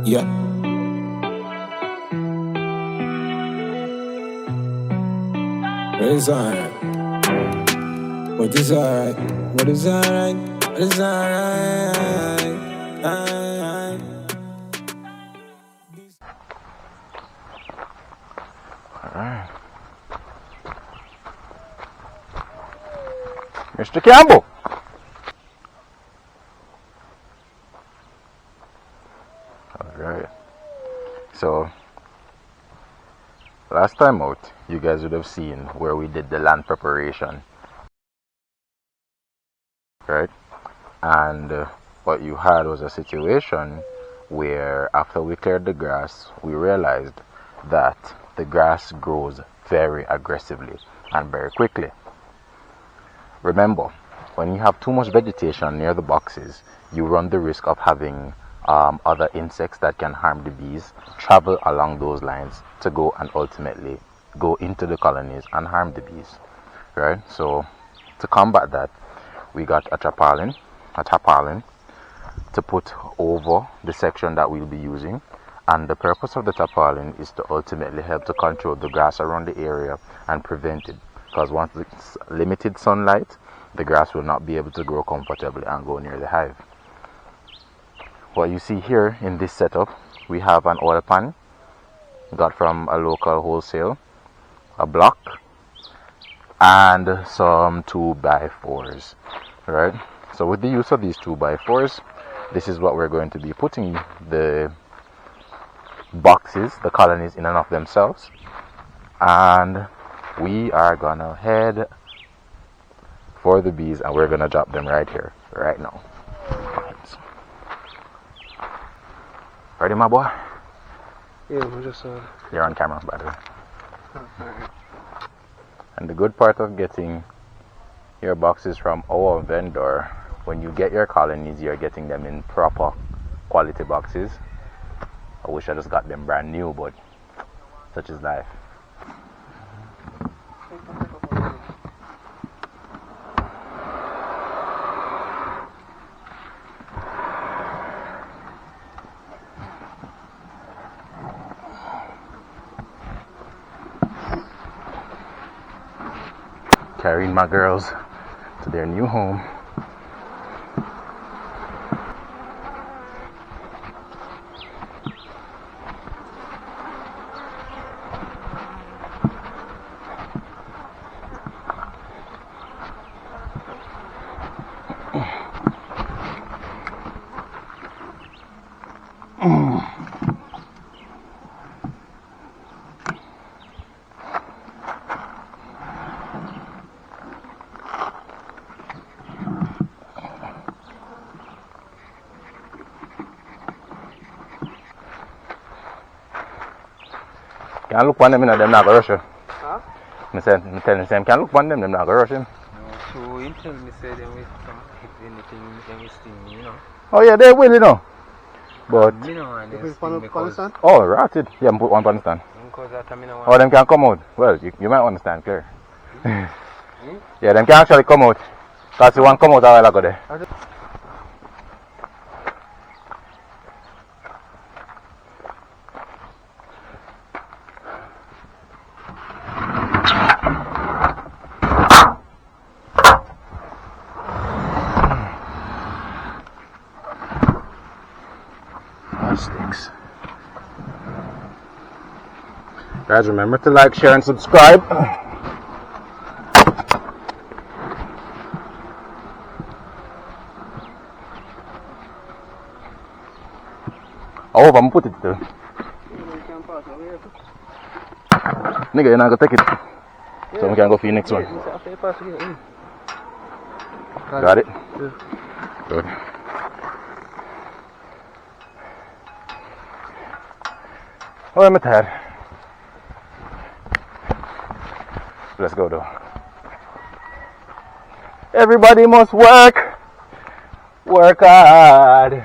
Yeah. It's alright. But it's alright. But it's alright. But it's alright. Alright. Mr. Campbell. Alright. So last time out, you guys would have seen where we did the land preparation, right? And what you had was a situation where after we cleared the grass, we realized that the grass grows very aggressively and very quickly. Remember, when you have too much vegetation near the boxes, you run the risk of having other insects that can harm the bees travel along those lines to go and ultimately go into the colonies and harm the bees, right? So to combat that, we got a tarpaulin to put over the section that we'll be using. And the purpose of the tarpaulin is to ultimately help to control the grass around the area and prevent it, because once it's limited sunlight, the grass will not be able to grow comfortably and go near the hive. What you see here in this setup, we have an oil pan got from a local wholesale, a block, and some 2x4s, right? So with the use of these 2x4s, this is what we're going to be putting the boxes, the colonies, in and of themselves. And we are gonna head for the bees, and we're gonna drop them right here, right now. Ready, my boy? Yeah, we're just You're on camera, by the way. And the good part of getting your boxes from our vendor, when you get your colonies, you're getting them in proper quality boxes. I wish I just got them brand new, but such is life. Carrying my girls to their new home. Can't look on them, them not gonna rush you. Huh? Me tell them, can't look on them not gonna rush him. No, so him tell me say them with anything them with sting, you know. Oh yeah, they will, you know. But Me no want them sting because oh, rotted. Yeah, put one on the stand. because that me no want. Oh, them can come out. Well, you might understand, clear. Yeah, them can actually come out. Because the one come out a while ago there. Sticks. Guys, remember to like, share, and subscribe. Oh, I'm put it there. Nigga, you're not gonna take it. So we can go for your next one. Got it? Good. Oh, I'm tired. Let's go though. Everybody must work. Work hard.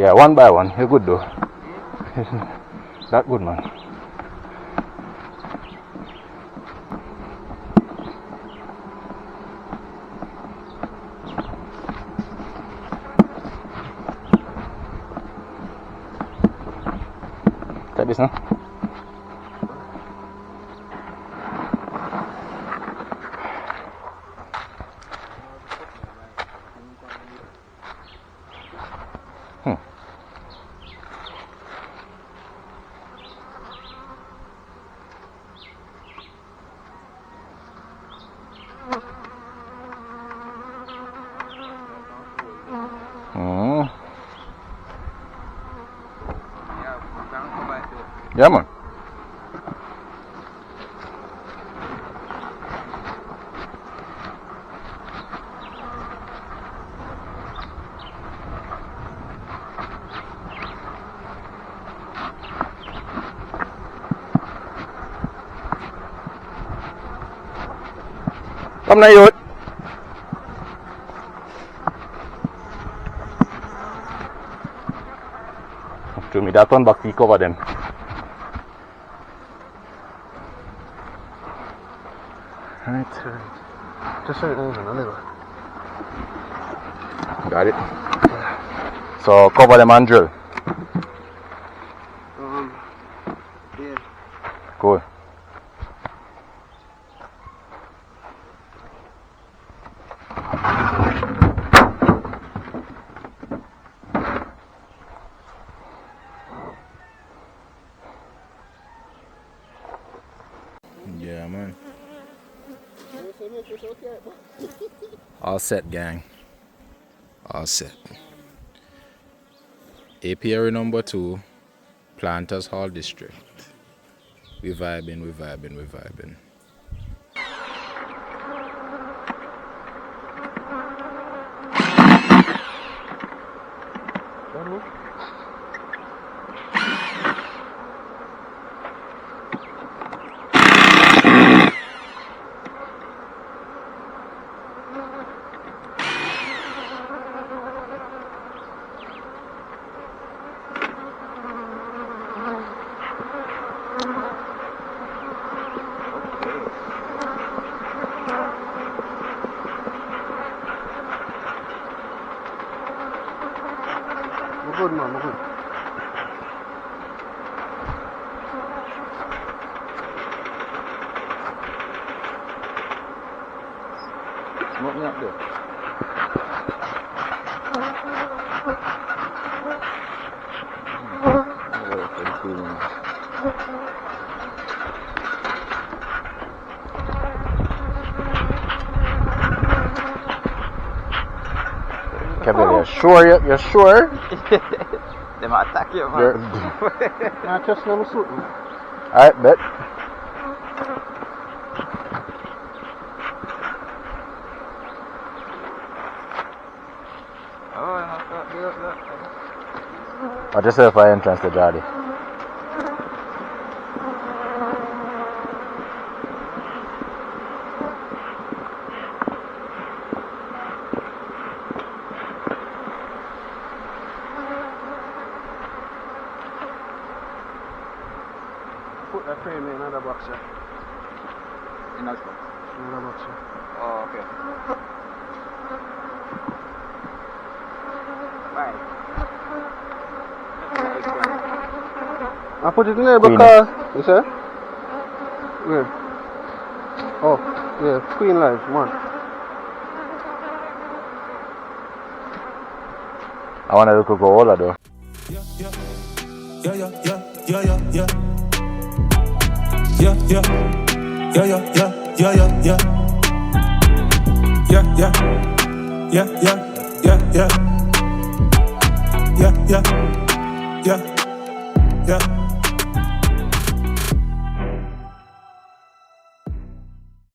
Yeah, one by one. You're good though. That good, man. Take this now. Yeah, man. Come now, youth. To me, that one back to cover them. Right. Just right there, a little. Got it. So cover them and drill. Yeah. Cool. Yeah, man. All set, gang. All set. Apiary number 2, Planters Hall District. We vibing, we vibing, we vibing. We're good, man, we're good. Smoke me up there. Kevin, you're sure? You're sure? They might attack you, man. I just never shoot me. Alright, bet. Watch yourself for entrance to Jardy. Put that frame in another box, yeah. In that box. Another box, yeah. Oh, okay. Right. I put it in there because, you say? Where? Oh, yeah, Queen Life, one. I want to look at all of though. Yeah, yeah, yeah, yeah, yeah, yeah, yeah. Yeah, yeah, yeah, yeah, yeah, yeah, yeah, yeah, yeah, yeah, yeah, yeah, yeah, yeah, yeah, yeah, yeah.